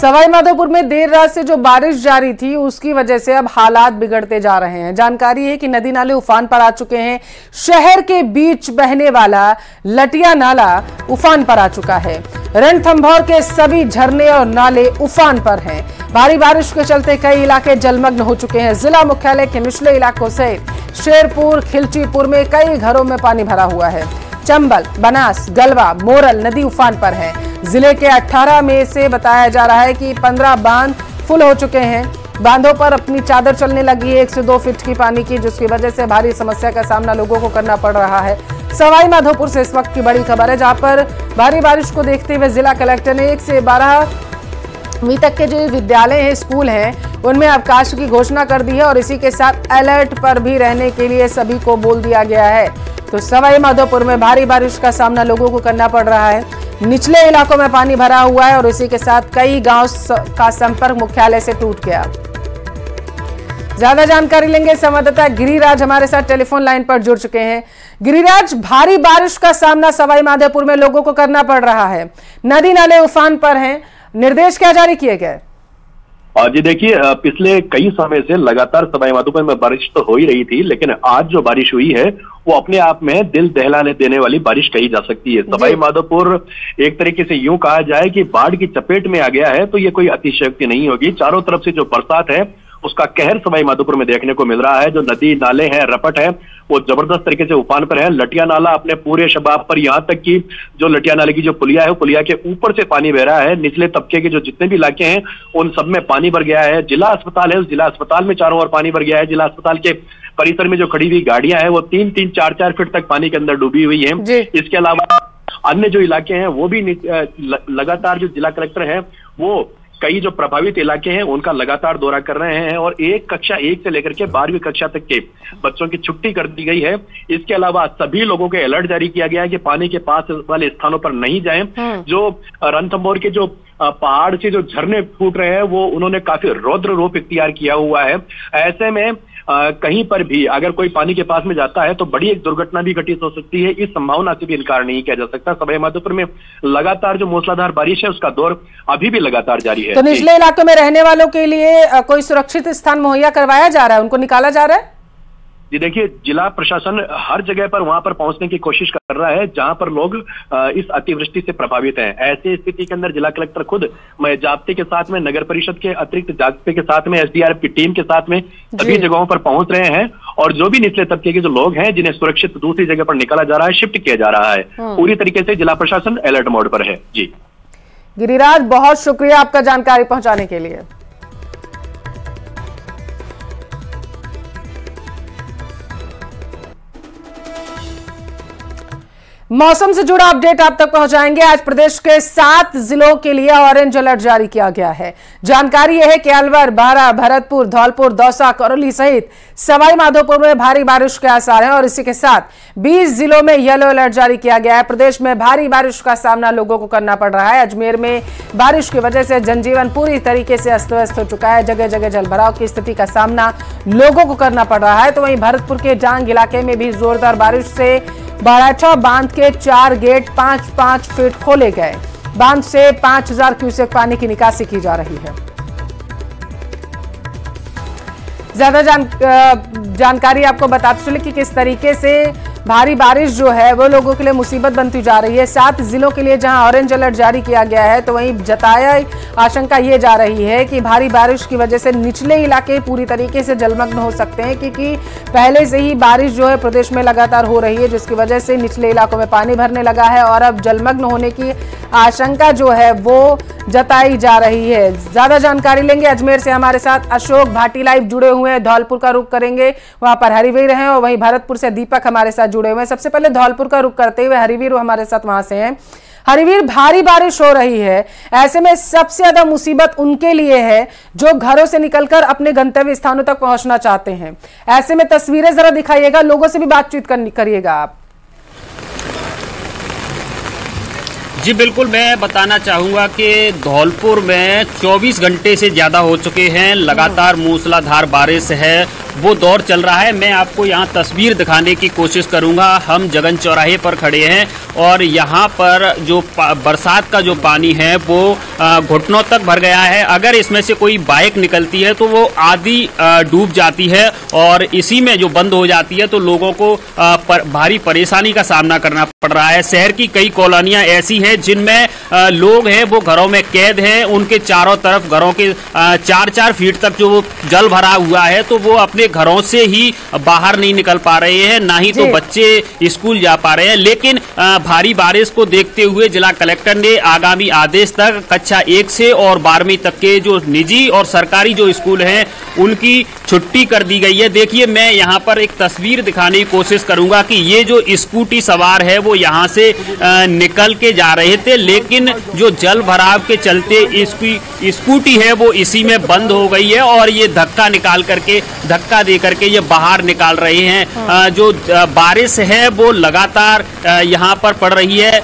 सवाई माधोपुर में देर रात से जो बारिश जारी थी उसकी वजह से अब हालात बिगड़ते जा रहे हैं। जानकारी है कि नदी नाले उफान पर आ चुके हैं। शहर के बीच बहने वाला लटिया नाला उफान पर आ चुका है। रणथंभौर के सभी झरने और नाले उफान पर हैं। भारी बारिश के चलते कई इलाके जलमग्न हो चुके हैं। जिला मुख्यालय के निचले इलाकों से शेरपुर, खिलचीपुर में कई घरों में पानी भरा हुआ है। चंबल, बनास, गलवा, मोरल नदी उफान पर है। जिले के 18 में से बताया जा रहा है कि 15 बांध फुल हो चुके हैं। बांधों पर अपनी चादर चलने लगी है 1 से 2 फीट की पानी की, जिसकी वजह से भारी समस्या का सामना लोगों को करना पड़ रहा है। सवाई माधोपुर से इस वक्त की बड़ी खबर है, जहां पर भारी बारिश को देखते हुए जिला कलेक्टर ने 1 से 12वीं तक के जो विद्यालय हैं, स्कूल हैं, उनमें अवकाश की घोषणा कर दी है और इसी के साथ अलर्ट पर भी रहने के लिए सभी को बोल दिया गया है। तो सवाई माधोपुर में भारी बारिश का सामना लोगों को करना पड़ रहा है। निचले इलाकों में पानी भरा हुआ है और इसी के साथ कई गांव का संपर्क मुख्यालय से टूट गया। ज्यादा जानकारी लेंगे, संवाददाता गिरिराज हमारे साथ टेलीफोन लाइन पर जुड़ चुके हैं। गिरिराज, भारी बारिश का सामना सवाई माधोपुर में लोगों को करना पड़ रहा है। नदी नाले उफान पर हैं, निर्देश क्या जारी किए गए? जी देखिए, पिछले कई समय से लगातार सवाई माधोपुर में बारिश तो हो ही रही थी, लेकिन आज जो बारिश हुई है वो अपने आप में दिल दहलाने देने वाली बारिश कही जा सकती है। सवाई माधोपुर एक तरीके से यूं कहा जाए कि बाढ़ की चपेट में आ गया है, तो ये कोई अतिशयोक्ति नहीं होगी। चारों तरफ से जो बरसात है उसका कहर सवाई माधोपुर में देखने को मिल रहा है। जो नदी नाले हैं, रपट है, वो जबरदस्त तरीके से उफान पर है। लटिया नाला अपने पूरे शबाब पर, यहाँ तक कि जो लटिया नाले की जो पुलिया है, वो पुलिया के ऊपर से पानी बह रहा है। निचले तबके के जो जितने भी इलाके हैं उन सब में पानी भर गया है। जिला अस्पताल है, उस जिला अस्पताल में चारों ओर पानी भर गया है। जिला अस्पताल के परिसर में जो खड़ी हुई गाड़ियां हैं वो 3-3, 4-4 फीट तक पानी के अंदर डूबी हुई है। इसके अलावा अन्य जो इलाके हैं वो भी लगातार, जो जिला कलेक्टर है वो कई जो प्रभावित इलाके हैं उनका लगातार दौरा कर रहे हैं और कक्षा 1 से लेकर के 12वीं कक्षा तक के बच्चों की छुट्टी कर दी गई है। इसके अलावा सभी लोगों के अलर्ट जारी किया गया है कि पानी के पास वाले स्थानों पर नहीं जाएं। जो रणथंभौर के जो पहाड़ से जो झरने फूट रहे हैं वो उन्होंने काफी रौद्र रूप इख्तियार किया हुआ है। ऐसे में कहीं पर भी अगर कोई पानी के पास में जाता है तो बड़ी एक दुर्घटना भी घटित हो सकती है। इस संभावना से भी इनकार नहीं किया जा सकता। सवाई माधोपुर में लगातार जो मूसलाधार बारिश है उसका दौर अभी भी लगातार जारी है। तो निचले इलाकों में रहने वालों के लिए कोई सुरक्षित स्थान मुहैया करवाया जा रहा है, उनको निकाला जा रहा है? जी देखिए, जिला प्रशासन हर जगह पर वहां पर पहुंचने की कोशिश कर रहा है जहां पर लोग इस अतिवृष्टि से प्रभावित हैं। ऐसी स्थिति के अंदर जिला कलेक्टर खुद जाब्ते के साथ में, नगर परिषद के अतिरिक्त जाब्ते के साथ में, एसडीआरएफ की टीम के साथ में सभी जगहों पर पहुंच रहे हैं और जो भी निचले तबके के जो लोग हैं जिन्हें सुरक्षित दूसरी जगह पर निकाला जा रहा है, शिफ्ट किया जा रहा है। पूरी तरीके से जिला प्रशासन अलर्ट मोड पर है। जी गिरिराज, बहुत शुक्रिया आपका जानकारी पहुंचाने के लिए। मौसम से जुड़ा अपडेट आप तक पहुंचाएंगे। आज प्रदेश के 7 जिलों के लिए ऑरेंज अलर्ट जारी किया गया है। जानकारी यह है कि अलवर, बारा, भरतपुर, धौलपुर, दौसा, करौली सहित सवाई माधोपुर में भारी बारिश के आसार हैं और इसी के साथ 20 जिलों में येलो अलर्ट जारी किया गया है। प्रदेश में भारी बारिश का सामना लोगों को करना पड़ रहा है। अजमेर में बारिश की वजह से जनजीवन पूरी तरीके से अस्त व्यस्त हो चुका है। जगह जगह जलभराव की स्थिति का सामना लोगों को करना पड़ रहा है। तो वहीं भरतपुर के डांग इलाके में भी जोरदार बारिश से बराठा बांध के 4 गेट 5-5 फीट खोले गए। बांध से 5000 क्यूसेक पानी की निकासी की जा रही है। ज्यादा जानकारी आपको बताते चले कि किस तरीके से भारी बारिश जो है वो लोगों के लिए मुसीबत बनती जा रही है। 7 जिलों के लिए जहां ऑरेंज अलर्ट जारी किया गया है, तो वहीं जताया आशंका ये जा रही है कि भारी बारिश की वजह से निचले इलाके पूरी तरीके से जलमग्न हो सकते हैं, क्योंकि पहले से ही बारिश जो है प्रदेश में लगातार हो रही है, जिसकी वजह से निचले इलाकों में पानी भरने लगा है और अब जलमग्न होने की आशंका जो है वो जताई जा रही है। ज्यादा जानकारी लेंगे, अजमेर से हमारे साथ अशोक भाटी लाइव जुड़े हुए हैं। धौलपुर का रुख करेंगे, वहां पर हरिवीर हैं और वहीं भरतपुर से दीपक हमारे साथ जुड़े हुए हैं। सबसे पहले धौलपुर का रुख करते हुए हरिवीर हमारे साथ वहां से हैं। हरिवीर, भारी बारिश हो रही है, ऐसे में सबसे ज्यादा मुसीबत उनके लिए है जो घरों से निकलकर अपने गंतव्य स्थानों तक पहुंचना चाहते हैं। ऐसे में तस्वीरें जरा दिखाइएगा, लोगों से भी बातचीत करिएगा आप। जी बिल्कुल, मैं बताना चाहूँगा कि धौलपुर में 24 घंटे से ज़्यादा हो चुके हैं, लगातार मूसलाधार बारिश है, वो दौर चल रहा है। मैं आपको यहाँ तस्वीर दिखाने की कोशिश करूँगा। हम जगन चौराहे पर खड़े हैं और यहाँ पर जो बरसात का जो पानी है वो घुटनों तक भर गया है। अगर इसमें से कोई बाइक निकलती है तो वो आधी डूब जाती है और इसी में जो बंद हो जाती है तो लोगों को भारी परेशानी का सामना करना पड़ रहा है। शहर की कई कॉलोनियाँ ऐसी हैं जिनमें लोग हैं वो घरों में कैद हैं, उनके चारों तरफ घरों के 4-4 फीट तक जो जल भरा हुआ है तो वो अपने घरों से ही बाहर नहीं निकल पा रहे हैं, ना ही तो बच्चे स्कूल जा पा रहे हैं। लेकिन भारी बारिश को देखते हुए जिला कलेक्टर ने आगामी आदेश तक कक्षा 1 से और 12वीं तक के जो निजी और सरकारी जो स्कूल हैं उनकी छुट्टी कर दी गई है। देखिए, मैं यहाँ पर एक तस्वीर दिखाने की कोशिश करूंगा कि ये जो स्कूटी सवार है वो यहाँ से निकल के जा रहे थे, लेकिन जो जल भराव के चलते इसकी स्कूटी है वो इसी में बंद हो गई है और ये धक्का दे करके ये बाहर निकाल रहे हैं। जो बारिश है वो लगातार यहाँ पर पड़ रही है,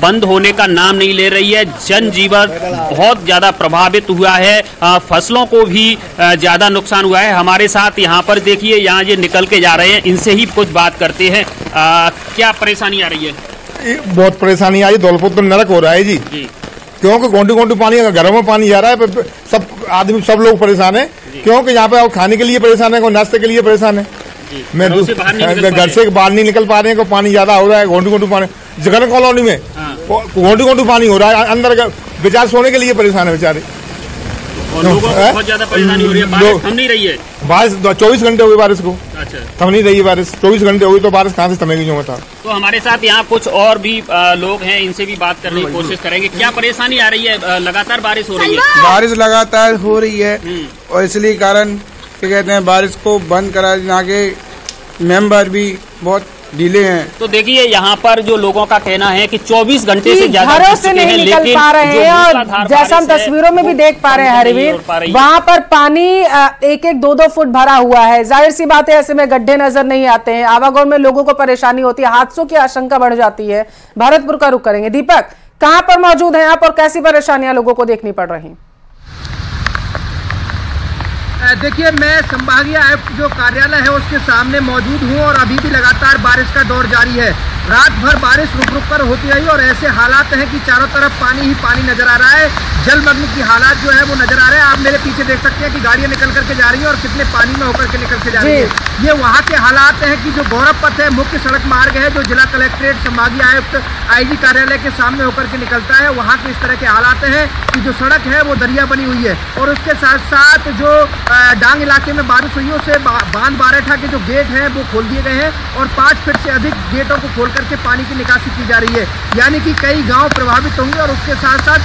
बंद होने का नाम नहीं ले रही है। जनजीवन बहुत ज्यादा प्रभावित हुआ है, फसलों को भी ज्यादा नुकसान हुआ है। हमारे साथ यहाँ पर देखिए, यहाँ ये निकल के जा रहे हैं, इनसे ही कुछ बात करते हैं। क्या परेशानी आ रही है? बहुत परेशानी आई, धौलपुर तो नरक हो रहा है जी, क्योंकि गोंडू पानी, घरों में पानी जा रहा है, सब लोग परेशान है, क्योंकि यहाँ पे खाने के लिए परेशान है, कोई नाश्ते के लिए परेशान है। मैं घर से बाहर नहीं निकल पा रहे हैं, पानी ज्यादा हो रहा है, गोंडू पानी जगन कॉलोनी में गोंडू पानी हो रहा है, अंदर बेचारे सोने के लिए परेशान है बेचारे। और लोगों को बहुत ज्यादा परेशानी हो रही है, बारिश थम नहीं रही है। बारिश 24 घंटे हुए बारिश को, अच्छा थम नहीं रही है बारिश, 24 घंटे हुई तो बारिश कहाँ से थमेगी जो बता। तो हमारे साथ यहाँ कुछ और भी लोग हैं, इनसे भी बात करने की कोशिश करेंगे। क्या परेशानी आ रही है? लगातार बारिश हो रही है? बारिश लगातार हो रही है और इसलिए कारण क्या कहते हैं, बारिश को बंद करा के मेंबर भी बहुत डिले हैं। तो देखिए, यहाँ पर जो लोगों का कहना है कि 24 घंटे से ज्यादा घरों से नहीं निकल पा रहे हैं और जैसा हम तस्वीरों में भी देख पा रहे हैं हरवीर, वहाँ पर पानी 1-2 फुट भरा हुआ है। जाहिर सी बात है, ऐसे में गड्ढे नजर नहीं आते हैं, आवागमन में लोगों को परेशानी होती है, हादसों की आशंका बढ़ जाती है। भरतपुर का रुख करेंगे। दीपक, कहाँ पर मौजूद है आप और कैसी परेशानियां लोगों को देखनी पड़ रही? देखिए, मैं संभागीय आयुक्त जो कार्यालय है उसके सामने मौजूद हूँ और अभी भी लगातार बारिश का दौर जारी है। रात भर बारिश रुक रुक कर होती रही और ऐसे हालात हैं कि चारों तरफ पानी ही पानी नजर आ रहा है, जलमग्न की हालात जो है वो नजर आ रहे हैं। आप मेरे पीछे देख सकते हैं कि गाड़ियां निकल करके जा रही है और कितने पानी में होकर के निकल के जा रही है। ये वहाँ के हालात हैं कि जो गौरव पथ है, मुख्य सड़क मार्ग है जो जिला कलेक्ट्रेट संभागीय आयुक्त IG कार्यालय के सामने होकर के निकलता है, वहाँ के इस तरह के हालात हैं कि जो सड़क है वो दरिया बनी हुई है और उसके साथ साथ जो डांग इलाके में बारिश हुई है उससे बांध बारेठा के जो गेट हैं वो खोल दिए गए हैं और 5 फीट से अधिक गेटों को खोल करके पानी की निकासी की जा रही है, यानी कि कई गांव प्रभावित होंगे। और उसके साथ साथ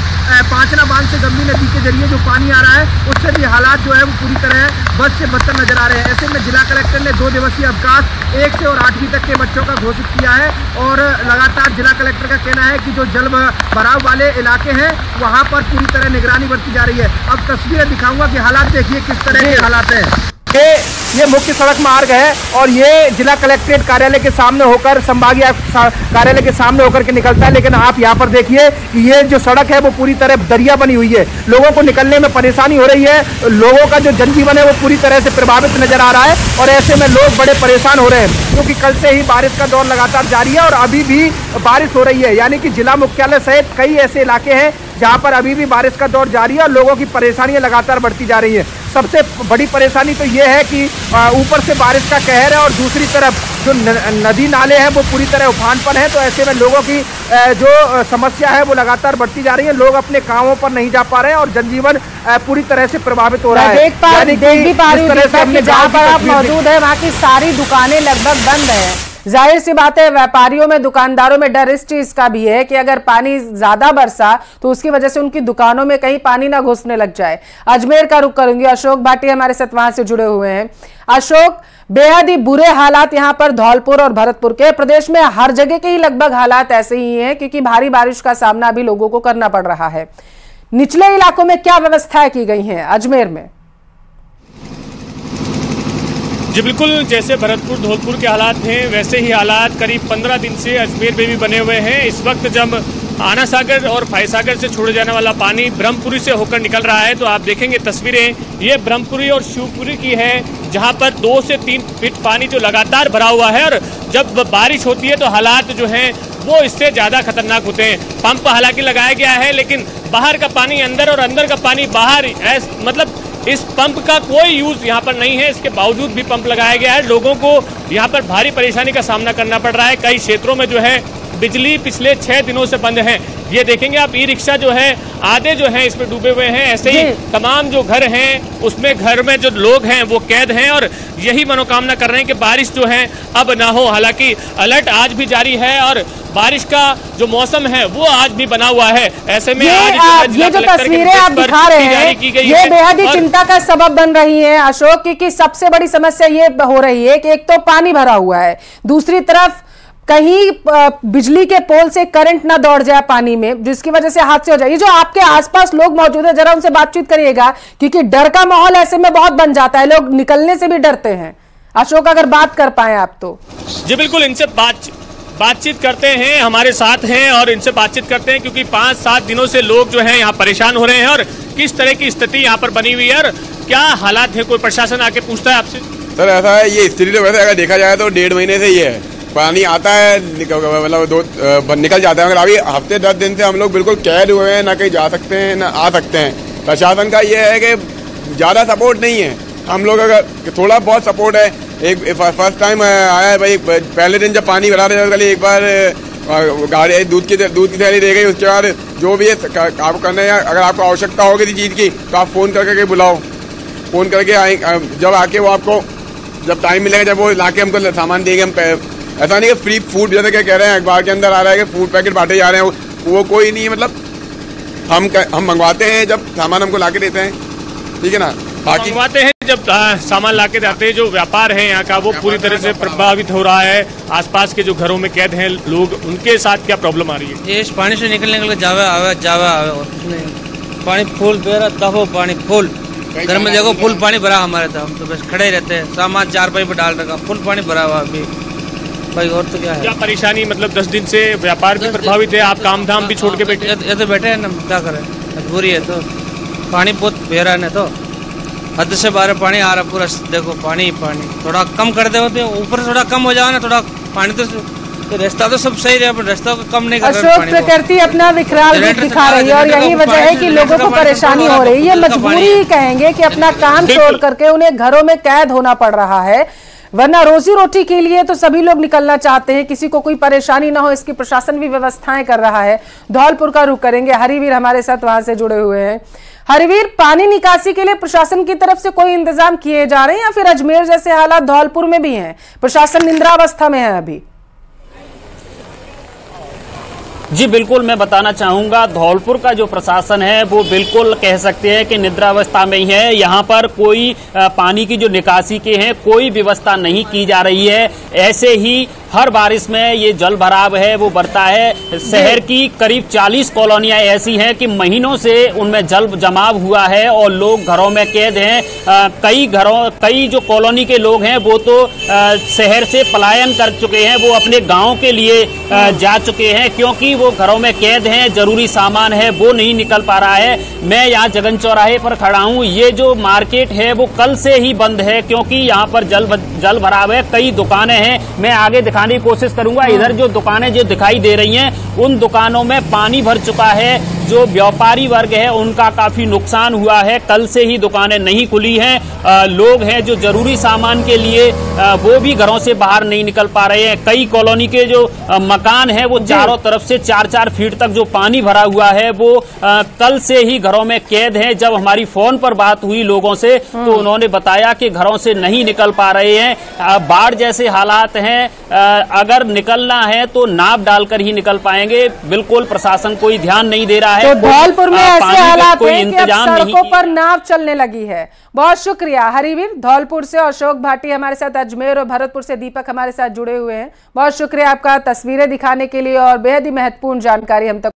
पांचना बांध से गंभीर नदी के जरिए जो पानी आ रहा है उससे भी हालात जो है वो पूरी तरह बद से बदतर नजर आ रहे हैं। ऐसे में जिला कलेक्टर ने 2 दिवसीय अवकाश 1 से और 8वीं तक के बच्चों का घोषित किया है और लगातार जिला कलेक्टर का कहना है कि जो जल भराव वाले इलाके हैं वहाँ पर पूरी तरह निगरानी बरती जा रही है। अब तस्वीरें दिखाऊंगा कि हालात देखिए किस तरह के हालात हैं। ये मुख्य सड़क मार्ग है और ये जिला कलेक्ट्रेट कार्यालय के सामने होकर संभागीय कार्यालय के सामने होकर के निकलता है, लेकिन आप यहाँ पर देखिए कि ये जो सड़क है वो पूरी तरह दरिया बनी हुई है, लोगों को निकलने में परेशानी हो रही है, लोगों का जो जनजीवन है वो पूरी तरह से प्रभावित नजर आ रहा है और ऐसे में लोग बड़े परेशान हो रहे हैं क्योंकि कल से ही बारिश का दौर लगातार जारी है और अभी भी बारिश हो रही है, यानी कि जिला मुख्यालय सहित कई ऐसे इलाके हैं जहां पर अभी भी बारिश का दौर जारी है और लोगों की परेशानियां लगातार बढ़ती जा रही है। सबसे बड़ी परेशानी तो ये है कि ऊपर से बारिश का कहर है और दूसरी तरफ जो नदी नाले हैं वो पूरी तरह उफान पर हैं, तो ऐसे में लोगों की जो समस्या है वो लगातार बढ़ती जा रही है, लोग अपने कामों पर नहीं जा पा रहे हैं और जनजीवन पूरी तरह से प्रभावित हो रहा है। देख भी पा रही हूं जहां पर आप मौजूद है वहां की सारी दुकानें लगभग बंद है। जाहिर सी बात है, व्यापारियों में, दुकानदारों में डर इस चीज का भी है कि अगर पानी ज्यादा बरसा तो उसकी वजह से उनकी दुकानों में कहीं पानी ना घुसने लग जाए। अजमेर का रुख करूंगी, अशोक भाटी हमारे साथ वहां से जुड़े हुए हैं। अशोक, बेहद ही बुरे हालात यहाँ पर धौलपुर और भरतपुर के, प्रदेश में हर जगह के ही लगभग हालात ऐसे ही हैं क्योंकि भारी बारिश का सामना भी लोगों को करना पड़ रहा है। निचले इलाकों में क्या व्यवस्थाएं की गई हैं अजमेर में? जी बिल्कुल, जैसे भरतपुर धौलपुर के हालात हैं वैसे ही हालात करीब 15 दिन से अजमेर में भी बने हुए हैं। इस वक्त जब आना सागर और फाई सागर से छोड़े जाने वाला पानी ब्रह्मपुरी से होकर निकल रहा है। तो आप देखेंगे तस्वीरें, ये ब्रह्मपुरी और शिवपुरी की है, जहां पर 2 से 3 फीट पानी जो लगातार भरा हुआ है। और जब बारिश होती है तो हालात जो हैं वो इससे ज़्यादा खतरनाक होते हैं। पंप हालांकि लगाया गया है, लेकिन बाहर का पानी अंदर और अंदर का पानी बाहर, मतलब इस पंप का कोई यूज़ यहाँ पर नहीं है। इसके बावजूद भी पंप लगाया गया है। लोगों को यहाँ पर भारी परेशानी का सामना करना पड़ रहा है। कई क्षेत्रों में जो है बिजली पिछले 6 दिनों से बंद है। ये देखेंगे आप, ई रिक्शा जो है आधे जो हैं इसमें डूबे हुए हैं। ऐसे ही तमाम जो घर हैं उसमें, घर में जो लोग हैं वो कैद हैं और यही मनोकामना कर रहे हैं कि बारिश जो है अब ना हो। हालांकि अलर्ट आज भी जारी है और बारिश का जो मौसम है वो आज भी बना हुआ है। ऐसे में ये जो तस्वीरें आप दिखा रहे हैं ये बेहद ही चिंता का सबब बन रही है अशोक, क्योंकि सबसे बड़ी समस्या ये हो रही है कि एक तो पानी भरा हुआ है, दूसरी तरफ कहीं बिजली के पोल से करंट ना दौड़ जाए पानी में, जिसकी वजह से हादसे हो जाए। ये जो आपके आसपास लोग मौजूद है, जरा उनसे बातचीत करिएगा, क्योंकि डर का माहौल ऐसे में बहुत बन जाता है, लोग निकलने से भी डरते हैं। अशोक, अगर बात कर पाए आप तो। जी बिल्कुल, इनसे बातचीत करते हैं, हमारे साथ हैं और इनसे बातचीत करते हैं, क्योंकि 5-7 दिनों से लोग जो हैं यहाँ परेशान हो रहे हैं और किस तरह की स्थिति यहाँ पर बनी हुई है और क्या हालात है। कोई प्रशासन आके पूछता है आपसे? सर ऐसा है, ये स्थिति तो वैसे अगर देखा जाए तो 1.5 महीने से ही है। पानी आता है, मतलब निकल जाता है, मगर अभी हफ्ते 10 दिन से हम लोग बिल्कुल कैद हुए हैं, ना कहीं जा सकते हैं ना आ सकते हैं। प्रशासन का ये है कि ज़्यादा सपोर्ट नहीं है। हम लोग अगर थोड़ा बहुत सपोर्ट है, एक फर्स्ट टाइम आया है भाई, पहले दिन जब पानी भरा था एक बार गाड़ी दूध की थैली दे गई। उसके बाद जो भी है आप करने हैं, अगर आपको आवश्यकता हो किसी चीज़ की तो आप फ़ोन करके बुलाओ, फ़ोन करके आए, जब आके वो आपको जब टाइम मिलेगा जब वो लाके हमको सामान देंगे। हम ऐसा नहीं है फ्री फूड जैसे क्या कह रहे हैं, अखबार के अंदर आ रहा है कि फूड पैकेट बांटे जा रहे हैं, वो कोई नहीं है। मतलब हम मंगवाते हैं जब सामान हमको लाके देते हैं, ठीक है ना। बाकी मंगवाते हैं जब सामान लाके देते हैं। जो व्यापार है यहाँ का वो पूरी तरह से प्रभावित हो रहा है। आसपास के जो घरों में कैद हैं लोग, उनके साथ क्या प्रॉब्लम आ रही है? ये पानी से निकलने जावे आवे और कुछ नहीं। पानी फुल बेरा दफो, पानी फुल घर में देखो, फुल पानी भरा हमारे। तो हम तो बस खड़े ही रहते हैं, सामान 4 पाई पे डाल रखा, फुल पानी भरा हुआ अभी भाई। और तो क्या है, क्या परेशानी? मतलब 10 दिन से व्यापार भी प्रभावित है, आप काम धाम भी छोड़ के बैठे? ये तो बैठे हैं ना, क्या करें, मजबूरी है। तो पानी बहुत बेरा है, तो हद से बाहर पानी आ रहा पूरा, देखो पानी ही पानी। थोड़ा कम कर दे, ऊपर थोड़ा कम हो जाओ ना, थोड़ा पानी तो रास्ता तो सब सही रहा, पर रास्ता को कम नहीं कर रहे। अशोक, प्रकृति अपना विकराल रूप दिखा रही है और यही वजह है कि लोगों को परेशानी हो रही है। ये मजबूरी ही कहेंगे कि अपना काम छोड़ करके उन्हें घरों में कैद होना पड़ रहा है, वरना रोजी रोटी के लिए तो सभी लोग निकलना चाहते हैं, किसी को कोई परेशानी ना हो इसकी प्रशासन भी व्यवस्थाएं कर रहा है। धौलपुर का रुख करेंगे, हरिवीर हमारे साथ वहां से जुड़े हुए हैं। हरिवीर, पानी निकासी के लिए प्रशासन की तरफ से कोई इंतजाम किए जा रहे हैं या फिर अजमेर जैसे हालात धौलपुर में भी हैं, प्रशासन निंद्रावस्था में है अभी? जी बिल्कुल, मैं बताना चाहूंगा धौलपुर का जो प्रशासन है वो बिल्कुल कह सकते हैं कि निद्रावस्था में ही है। यहाँ पर कोई पानी की जो निकासी के हैं कोई व्यवस्था नहीं की जा रही है। ऐसे ही हर बारिश में ये जल भराव है वो बढ़ता है। शहर की करीब 40 कॉलोनियां ऐसी हैं कि महीनों से उनमें जल जमाव हुआ है और लोग घरों में कैद हैं। कई जो कॉलोनी के लोग हैं वो तो शहर से पलायन कर चुके हैं, वो अपने गाँव के लिए जा चुके हैं, क्योंकि वो घरों में कैद हैं। जरूरी सामान है वो नहीं निकल पा रहा है। मैं यहाँ जगन चौराहे पर खड़ा हूँ, ये जो मार्केट है वो कल से ही बंद है क्योंकि यहाँ पर जल भराव है। कई दुकानें हैं, मैं आगे दिखाने की कोशिश करूंगा। इधर जो दुकानें जो दिखाई दे रही हैं उन दुकानों में पानी भर चुका है। जो व्यापारी वर्ग है उनका काफी नुकसान हुआ है। कल से ही दुकानें नहीं खुली हैं। लोग हैं जो जरूरी सामान के लिए वो भी घरों से बाहर नहीं निकल पा रहे हैं। कई कॉलोनी के जो मकान है वो चारों तरफ से 4-4 फीट तक जो पानी भरा हुआ है वो कल से ही घरों में कैद है। जब हमारी फोन पर बात हुई लोगों से तो उन्होंने बताया कि घरों से नहीं निकल पा रहे हैं। बाढ़ जैसे हालात हैं, अगर निकलना है तो नाव डालकर ही निकल पाएंगे। बिल्कुल प्रशासन कोई ध्यान नहीं दे रहा है। तो धौलपुर में ऐसे हालात हैं कि अब सड़कों पर नाव चलने लगी है। बहुत शुक्रिया हरिवीर। धौलपुर से अशोक भाटी हमारे साथ, अजमेर और भरतपुर से दीपक हमारे साथ जुड़े हुए हैं। बहुत शुक्रिया आपका तस्वीरें दिखाने के लिए और बेहद ही महत्वपूर्ण जानकारी हम तक